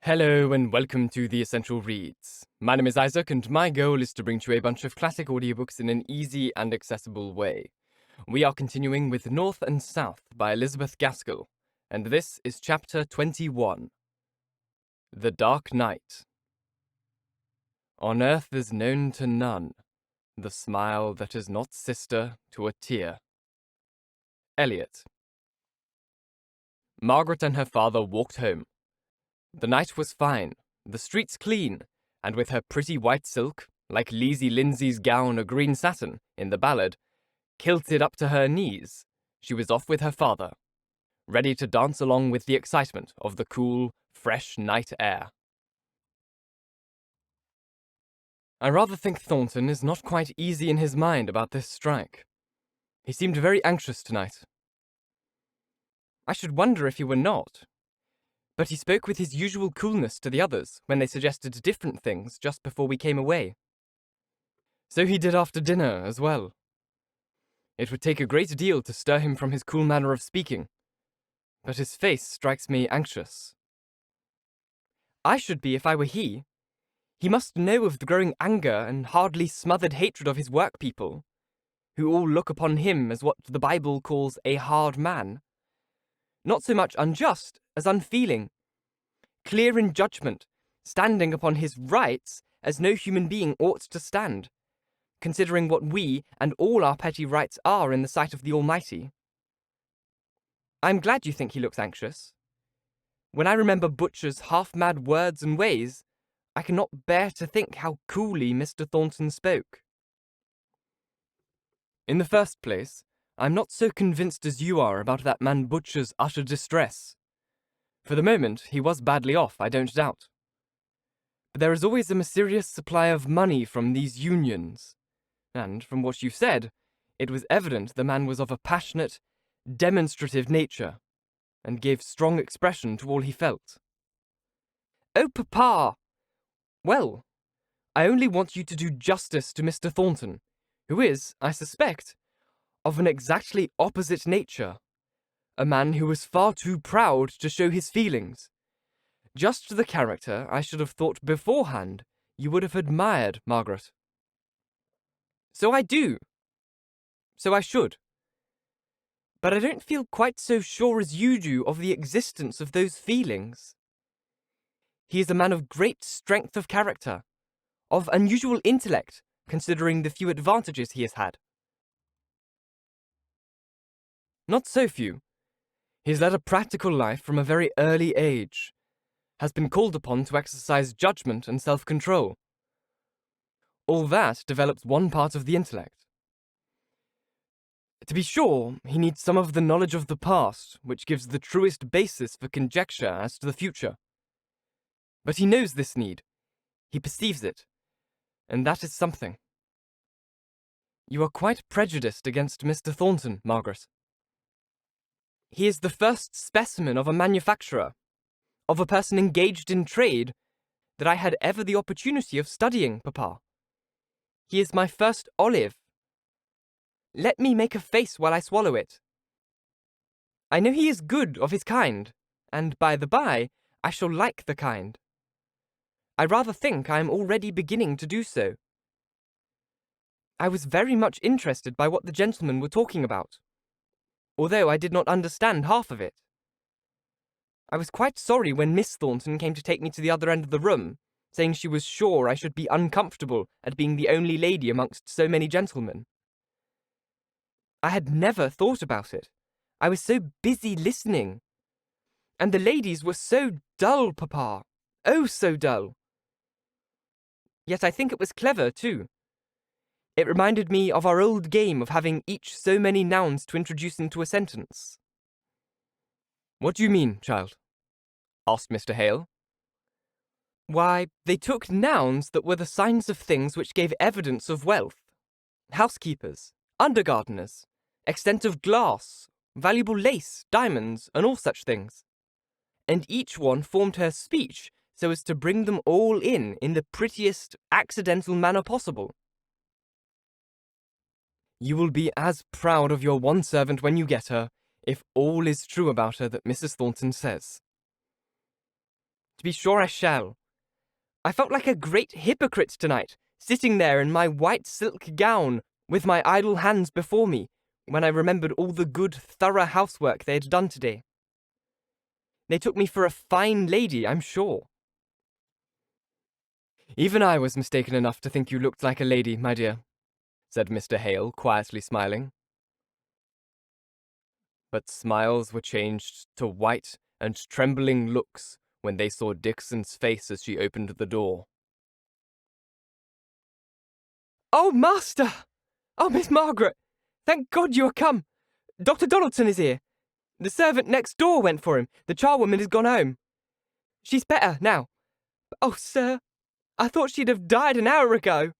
Hello and welcome to The Essential Reads. My name is Isaac and my goal is to bring to you a bunch of classic audiobooks in an easy and accessible way. We are continuing with North and South by Elizabeth Gaskell, and this is Chapter 21. The Dark Night. On earth is known to none the smile that is not sister to a tear. Eliot. Margaret and her father walked home. The night was fine, the streets clean, and with her pretty white silk, like Lizzie Lindsay's gown of green satin in the ballad, kilted up to her knees, she was off with her father, ready to dance along with the excitement of the cool, fresh night air. I rather think Thornton is not quite easy in his mind about this strike. He seemed very anxious tonight. I should wonder if he were not. But he spoke with his usual coolness to the others when they suggested different things just before we came away. So he did after dinner as well. It would take a great deal to stir him from his cool manner of speaking, but his face strikes me anxious. I should be if I were he. He must know of the growing anger and hardly smothered hatred of his workpeople, who all look upon him as what the Bible calls a hard man. Not so much unjust as unfeeling, clear in judgment, standing upon his rights as no human being ought to stand, considering what we and all our petty rights are in the sight of the Almighty. I'm glad you think he looks anxious. When I remember Butcher's half-mad words and ways, I cannot bear to think how coolly Mr. Thornton spoke. In the first place, I'm not so convinced as you are about that man Butcher's utter distress. For the moment, he was badly off, I don't doubt. But there is always a mysterious supply of money from these unions, and from what you said, it was evident the man was of a passionate, demonstrative nature, and gave strong expression to all he felt. Oh, Papa! Well, I only want you to do justice to Mr. Thornton, who is, I suspect, of an exactly opposite nature. A man who was far too proud to show his feelings. Just the character I should have thought beforehand you would have admired, Margaret. So I do. So I should. But I don't feel quite so sure as you do of the existence of those feelings. He is a man of great strength of character, of unusual intellect, considering the few advantages he has had. Not so few. He has led a practical life from a very early age, has been called upon to exercise judgment and self-control. All that develops one part of the intellect. To be sure, he needs some of the knowledge of the past, which gives the truest basis for conjecture as to the future. But he knows this need. He perceives it. And that is something. You are quite prejudiced against Mr. Thornton, Margaret. He is the first specimen of a manufacturer, of a person engaged in trade, that I had ever the opportunity of studying, Papa. He is my first olive. Let me make a face while I swallow it. I know he is good of his kind, and by the by, I shall like the kind. I rather think I am already beginning to do so. I was very much interested by what the gentlemen were talking about, although I did not understand half of it. I was quite sorry when Miss Thornton came to take me to the other end of the room, saying she was sure I should be uncomfortable at being the only lady amongst so many gentlemen. I had never thought about it. I was so busy listening. And the ladies were so dull, Papa. Oh, so dull. Yet I think it was clever, too. It reminded me of our old game of having each so many nouns to introduce into a sentence. What do you mean, child? Asked Mr. Hale. Why, they took nouns that were the signs of things which gave evidence of wealth. Housekeepers, undergardeners, extent of glass, valuable lace, diamonds, and all such things. And each one formed her speech so as to bring them all in the prettiest accidental manner possible. You will be as proud of your one servant when you get her, if all is true about her that Mrs. Thornton says. To be sure I shall. I felt like a great hypocrite tonight, sitting there in my white silk gown, with my idle hands before me, when I remembered all the good, thorough housework they had done today. They took me for a fine lady, I'm sure. Even I was mistaken enough to think you looked like a lady, my dear, said Mr. Hale, quietly smiling. But smiles were changed to white and trembling looks when they saw Dixon's face as she opened the door. "Oh, master! Oh, Miss Margaret! Thank God you are come! Dr. Donaldson is here. The servant next door went for him. The charwoman has gone home. She's better now. Oh, sir, I thought she'd have died an hour ago."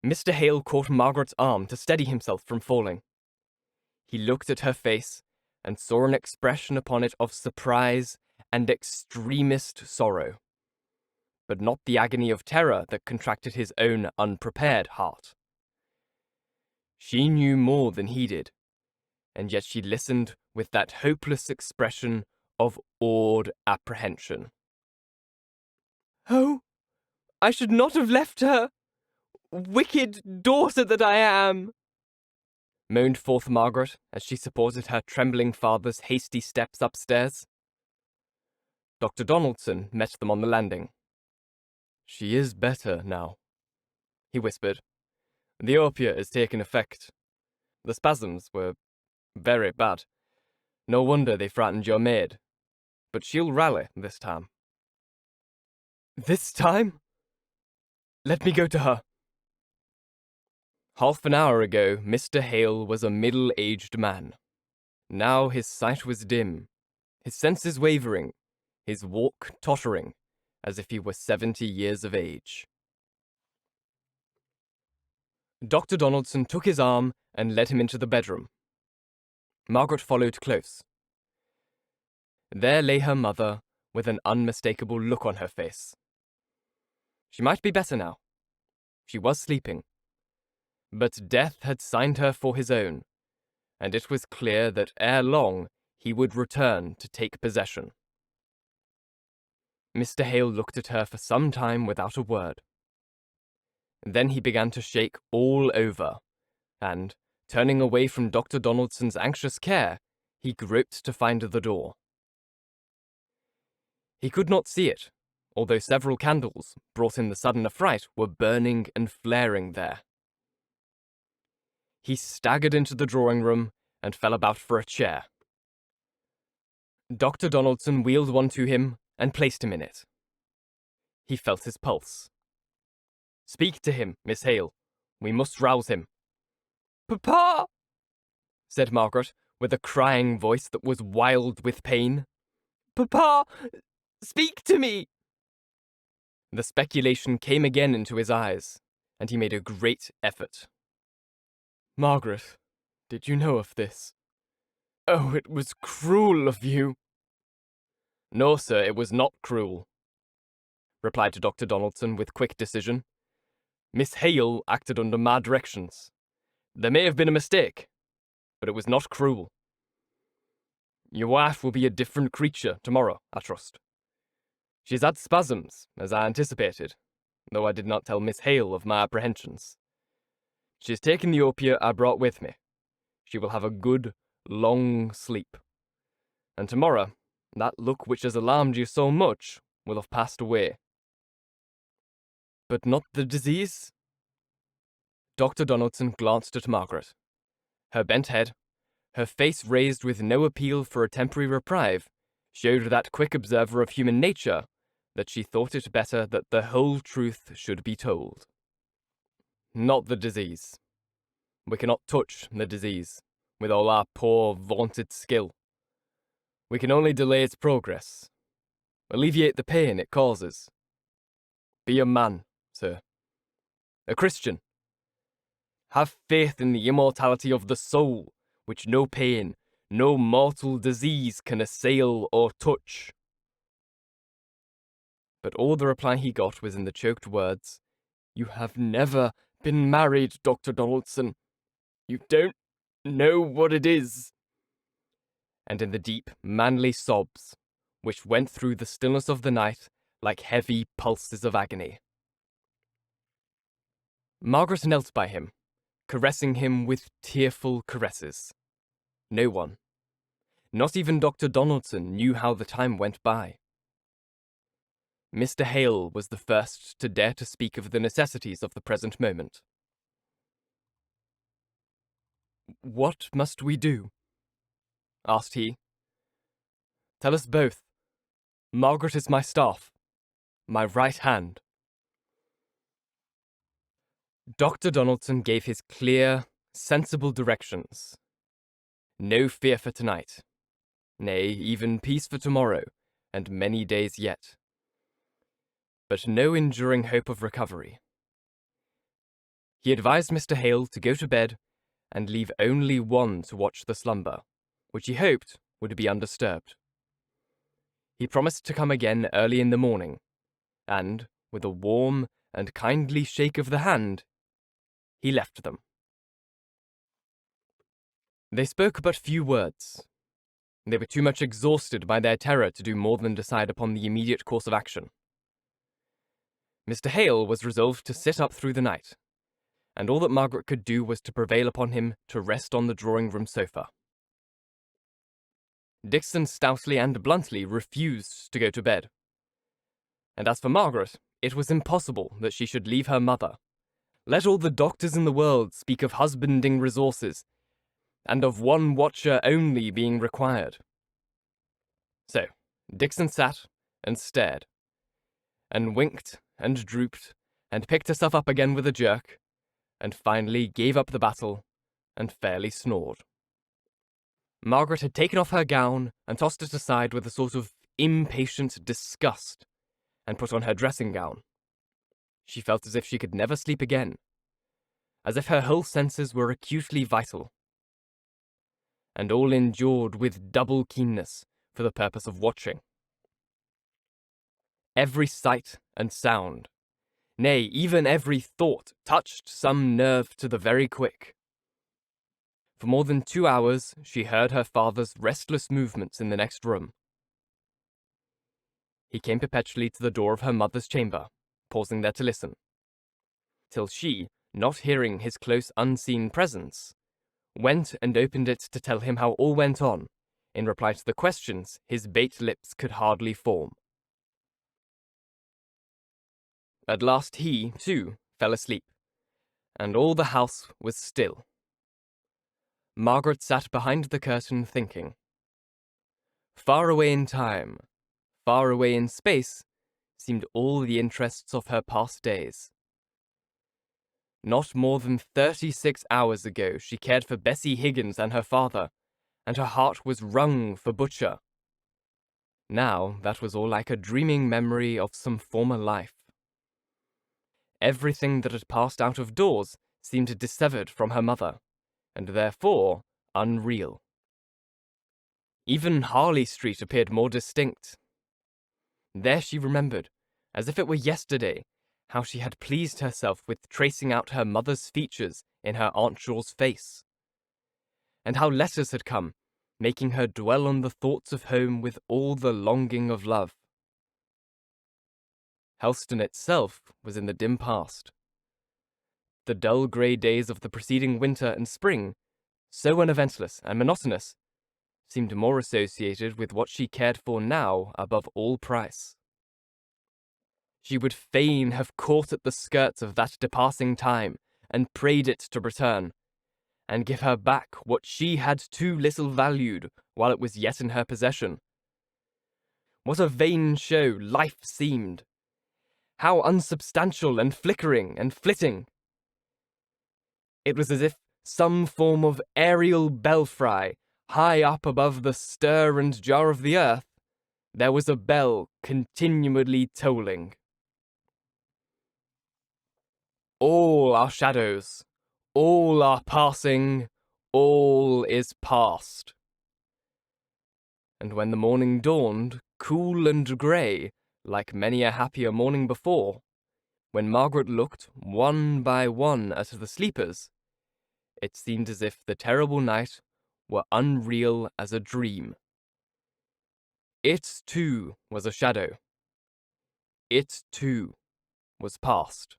Mr. Hale caught Margaret's arm to steady himself from falling. He looked at her face and saw an expression upon it of surprise and extremest sorrow, but not the agony of terror that contracted his own unprepared heart. She knew more than he did, and yet she listened with that hopeless expression of awed apprehension. "Oh, I should not have left her, wicked daughter that I am," moaned forth Margaret as she supported her trembling father's hasty steps upstairs. Dr. Donaldson met them on the landing. "She is better now," he whispered. "The opiate has taken effect. The spasms were very bad. No wonder they frightened your maid. But she'll rally this time." "This time? Let me go to her." Half an hour ago, Mr. Hale was a middle-aged man. Now his sight was dim, his senses wavering, his walk tottering, as if he were 70 years of age. Dr. Donaldson took his arm and led him into the bedroom. Margaret followed close. There lay her mother, with an unmistakable look on her face. She might be better now. She was sleeping. But death had signed her for his own, and it was clear that ere long he would return to take possession. Mr. Hale looked at her for some time without a word. Then he began to shake all over, and, turning away from Dr. Donaldson's anxious care, he groped to find the door. He could not see it, although several candles, brought in the sudden affright, were burning and flaring there. He staggered into the drawing-room and fell about for a chair. Dr. Donaldson wheeled one to him and placed him in it. He felt his pulse. "Speak to him, Miss Hale. We must rouse him." "Papa!" said Margaret, with a crying voice that was wild with pain. "Papa, speak to me!" The speculation came again into his eyes, and he made a great effort. "Margaret, did you know of this? Oh, it was cruel of you." "No, sir, it was not cruel," replied Dr. Donaldson with quick decision. "Miss Hale acted under my directions. There may have been a mistake, but it was not cruel. Your wife will be a different creature tomorrow, I trust. She's had spasms, as I anticipated, though I did not tell Miss Hale of my apprehensions. She has taken the opiate I brought with me. She will have a good, long sleep. And tomorrow, that look which has alarmed you so much will have passed away." "But not the disease?" Dr. Donaldson glanced at Margaret. Her bent head, her face raised with no appeal for a temporary reprieve, showed that quick observer of human nature that she thought it better that the whole truth should be told. "Not the disease. We cannot touch the disease, with all our poor, vaunted skill. We can only delay its progress, alleviate the pain it causes. Be a man, sir. A Christian. Have faith in the immortality of the soul, which no pain, no mortal disease can assail or touch." But all the reply he got was in the choked words, "You have never been married, Dr. Donaldson. You don't know what it is." And in the deep, manly sobs, which went through the stillness of the night like heavy pulses of agony. Margaret knelt by him, caressing him with tearful caresses. No one, not even Dr. Donaldson, knew how the time went by. Mr. Hale was the first to dare to speak of the necessities of the present moment. "What must we do?" asked he. "Tell us both. Margaret is my staff, my right hand." Dr. Donaldson gave his clear, sensible directions. No fear for tonight. Nay, even peace for tomorrow, and many days yet. But no enduring hope of recovery. He advised Mr. Hale to go to bed and leave only one to watch the slumber, which he hoped would be undisturbed. He promised to come again early in the morning, and, with a warm and kindly shake of the hand, he left them. They spoke but few words. They were too much exhausted by their terror to do more than decide upon the immediate course of action. Mr. Hale was resolved to sit up through the night, and all that Margaret could do was to prevail upon him to rest on the drawing-room sofa. Dixon stoutly and bluntly refused to go to bed. And as for Margaret, it was impossible that she should leave her mother. Let all the doctors in the world speak of husbanding resources, and of one watcher only being required. So, Dixon sat and stared, and winked and drooped, and picked herself up again with a jerk, and finally gave up the battle, and fairly snored. Margaret had taken off her gown and tossed it aside with a sort of impatient disgust, and put on her dressing gown. She felt as if she could never sleep again, as if her whole senses were acutely vital, and all endured with double keenness for the purpose of watching. Every sight and sound, nay, even every thought, touched some nerve to the very quick. For more than 2 hours she heard her father's restless movements in the next room. He came perpetually to the door of her mother's chamber, pausing there to listen, till she, not hearing his close unseen presence, went and opened it to tell him how all went on, in reply to the questions his bait lips could hardly form. At last he, too, fell asleep, and all the house was still. Margaret sat behind the curtain thinking. Far away in time, far away in space, seemed all the interests of her past days. Not more than 36 hours ago she cared for Bessie Higgins and her father, and her heart was wrung for Butcher. Now that was all like a dreaming memory of some former life. Everything that had passed out of doors seemed dissevered from her mother, and therefore unreal. Even Harley Street appeared more distinct. There she remembered, as if it were yesterday, how she had pleased herself with tracing out her mother's features in her Aunt Shaw's face, and how letters had come, making her dwell on the thoughts of home with all the longing of love. Helstone itself was in the dim past. The dull grey days of the preceding winter and spring, so uneventless and monotonous, seemed more associated with what she cared for now above all price. She would fain have caught at the skirts of that departing time, and prayed it to return, and give her back what she had too little valued while it was yet in her possession. What a vain show life seemed! How unsubstantial and flickering and flitting! It was as if some form of aerial belfry, high up above the stir and jar of the earth, there was a bell continually tolling. All are shadows, all are passing, all is past. And when the morning dawned, cool and grey, like many a happier morning before, when Margaret looked one by one at the sleepers, it seemed as if the terrible night were unreal as a dream. It, too, was a shadow. It, too, was past.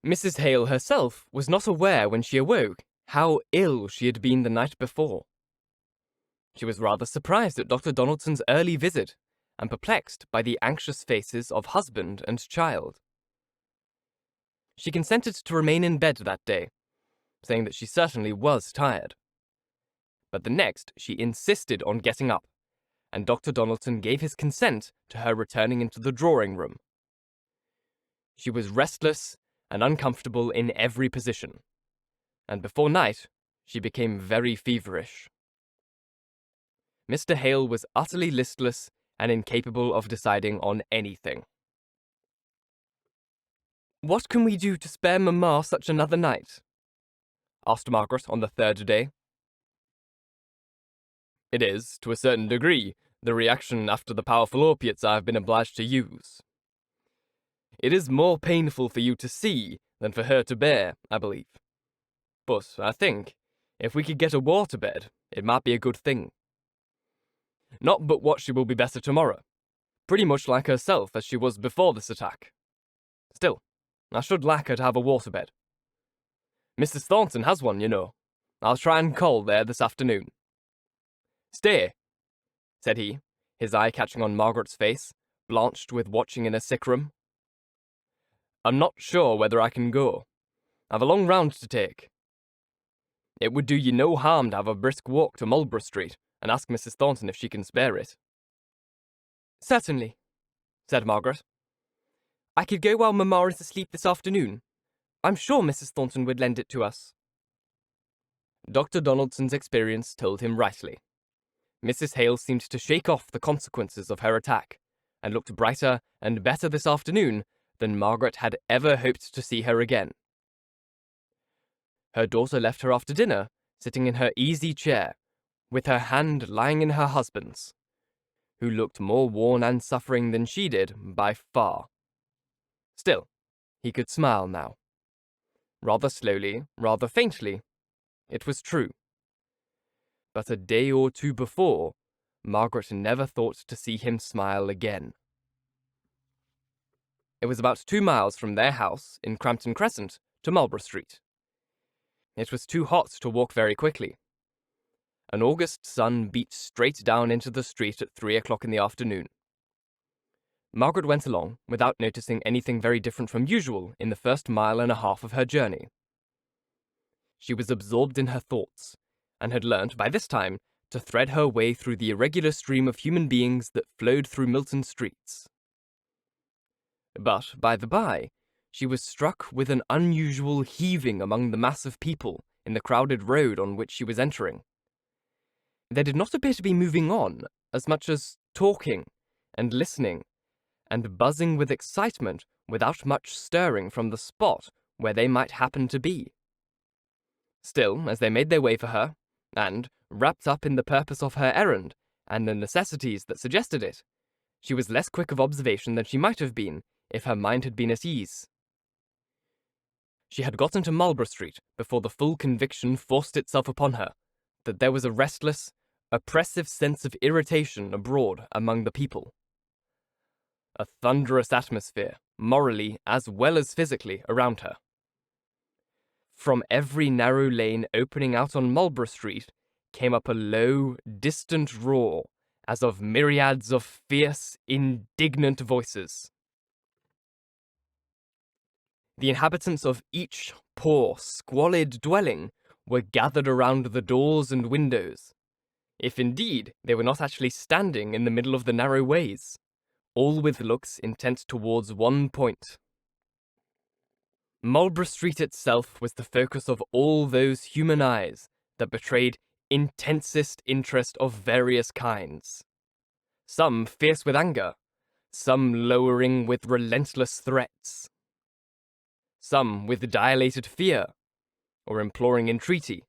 Mrs. Hale herself was not aware when she awoke how ill she had been the night before. She was rather surprised at Dr. Donaldson's early visit, and perplexed by the anxious faces of husband and child. She consented to remain in bed that day, saying that she certainly was tired. But the next she insisted on getting up, and Dr. Donaldson gave his consent to her returning into the drawing-room. She was restless and uncomfortable in every position, and before night she became very feverish. Mr. Hale was utterly listless and incapable of deciding on anything. "What can we do to spare Mamma such another night?" asked Margaret on the third day. "It is, to a certain degree, the reaction after the powerful opiates I have been obliged to use. It is more painful for you to see than for her to bear, I believe. But I think, if we could get a waterbed, it might be a good thing. Not but what she will be better tomorrow, pretty much like herself as she was before this attack. Still, I should like her to have a waterbed. Mrs. Thornton has one, you know. I'll try and call there this afternoon." "Stay," said he, his eye catching on Margaret's face, blanched with watching in a sick room. "I'm not sure whether I can go. I've a long round to take. It would do you no harm to have a brisk walk to Marlborough Street and ask Mrs. Thornton if she can spare it." "Certainly," said Margaret. "I could go while Mamma is asleep this afternoon. I'm sure Mrs. Thornton would lend it to us." Dr. Donaldson's experience told him rightly. Mrs. Hale seemed to shake off the consequences of her attack, and looked brighter and better this afternoon than Margaret had ever hoped to see her again. Her daughter left her after dinner, sitting in her easy chair, with her hand lying in her husband's, who looked more worn and suffering than she did by far. Still, he could smile now. Rather slowly, rather faintly. It was true. But a day or two before, Margaret never thought to see him smile again. It was about 2 miles from their house in Crampton Crescent to Marlborough Street. It was too hot to walk very quickly. An August sun beat straight down into the street at 3 o'clock in the afternoon. Margaret went along without noticing anything very different from usual in the first mile and a half of her journey. She was absorbed in her thoughts, and had learnt by this time to thread her way through the irregular stream of human beings that flowed through Milton streets. But, by the by, she was struck with an unusual heaving among the mass of people in the crowded road on which she was entering. They did not appear to be moving on, as much as talking, and listening, and buzzing with excitement without much stirring from the spot where they might happen to be. Still, as they made their way for her, and, wrapped up in the purpose of her errand, and the necessities that suggested it, she was less quick of observation than she might have been if her mind had been at ease. She had gotten to Marlborough Street before the full conviction forced itself upon her that there was a restless, oppressive sense of irritation abroad among the people. A thunderous atmosphere, morally as well as physically, around her. From every narrow lane opening out on Marlborough Street came up a low, distant roar, as of myriads of fierce, indignant voices. The inhabitants of each poor, squalid dwelling were gathered around the doors and windows, if indeed they were not actually standing in the middle of the narrow ways, all with looks intent towards one point. Marlborough Street itself was the focus of all those human eyes that betrayed intensest interest of various kinds. Some fierce with anger, some lowering with relentless threats, some with dilated fear, or imploring entreaty.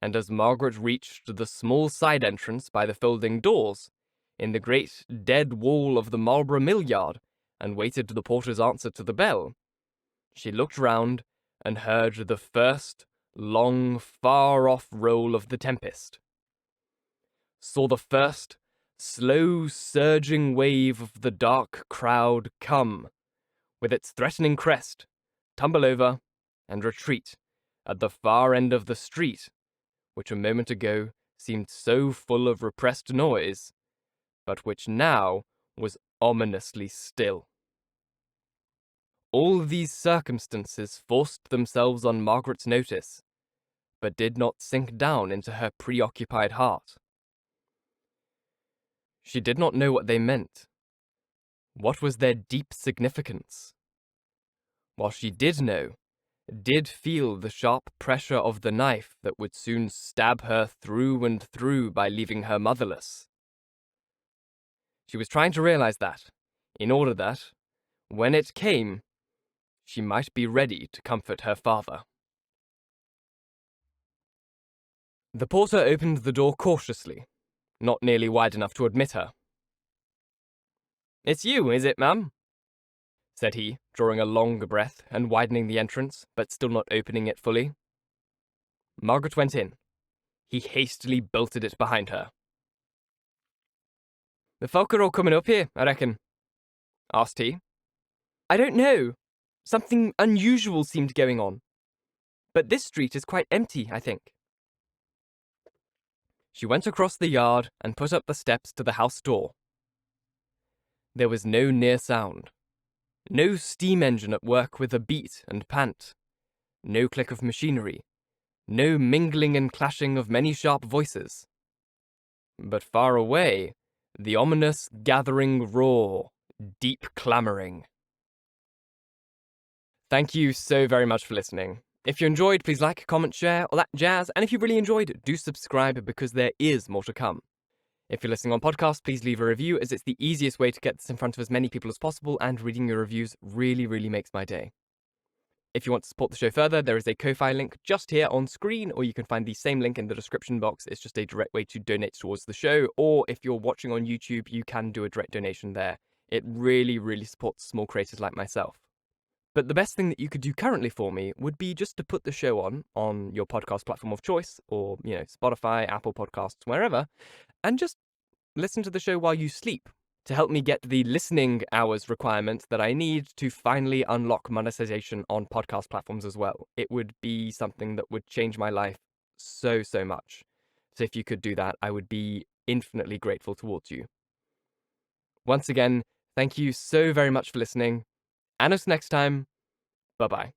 And as Margaret reached the small side entrance by the folding doors, in the great dead wall of the Marlborough Mill Yard, and waited the porter's answer to the bell, she looked round and heard the first, long, far-off roll of the tempest. saw the first slow surging wave of the dark crowd come, with its threatening crest, tumble over, and retreat at the far end of the street, which a moment ago seemed so full of repressed noise, but which now was ominously still. All these circumstances forced themselves on Margaret's notice, but did not sink down into her preoccupied heart. She did not know what they meant. What was their deep significance? While she did know, did feel the sharp pressure of the knife that would soon stab her through and through by leaving her motherless. She was trying to realize that, in order that, when it came, she might be ready to comfort her father. The porter opened the door cautiously, not nearly wide enough to admit her. "It's you, is it, ma'am?" said he, drawing a long breath and widening the entrance, but still not opening it fully. Margaret went in. He hastily bolted it behind her. "The folk are all coming up here, I reckon?" asked he. "I don't know. Something unusual seemed going on. But this street is quite empty, I think." She went across the yard and put up the steps to the house door. There was no near sound. No steam engine at work with a beat and pant. No click of machinery. No mingling and clashing of many sharp voices. But far away, the ominous gathering roar, deep clamoring. Thank you so very much for listening. If you enjoyed, please like, comment, share, all that jazz. And if you really enjoyed, do subscribe because there is more to come. If you're listening on podcast, please leave a review as it's the easiest way to get this in front of as many people as possible, and reading your reviews really, really makes my day. If you want to support the show further, there is a Ko-Fi link just here on screen, or you can find the same link in the description box. It's just a direct way to donate towards the show, or if you're watching on YouTube, you can do a direct donation there. It really, really supports small creators like myself. But the best thing that you could do currently for me would be just to put the show on your podcast platform of choice, or, Spotify, Apple Podcasts, wherever, and just listen to the show while you sleep to help me get the listening hours requirement that I need to finally unlock monetization on podcast platforms as well. It would be something that would change my life so, so much. So if you could do that, I would be infinitely grateful towards you. Once again, thank you so very much for listening. And until next time, bye-bye.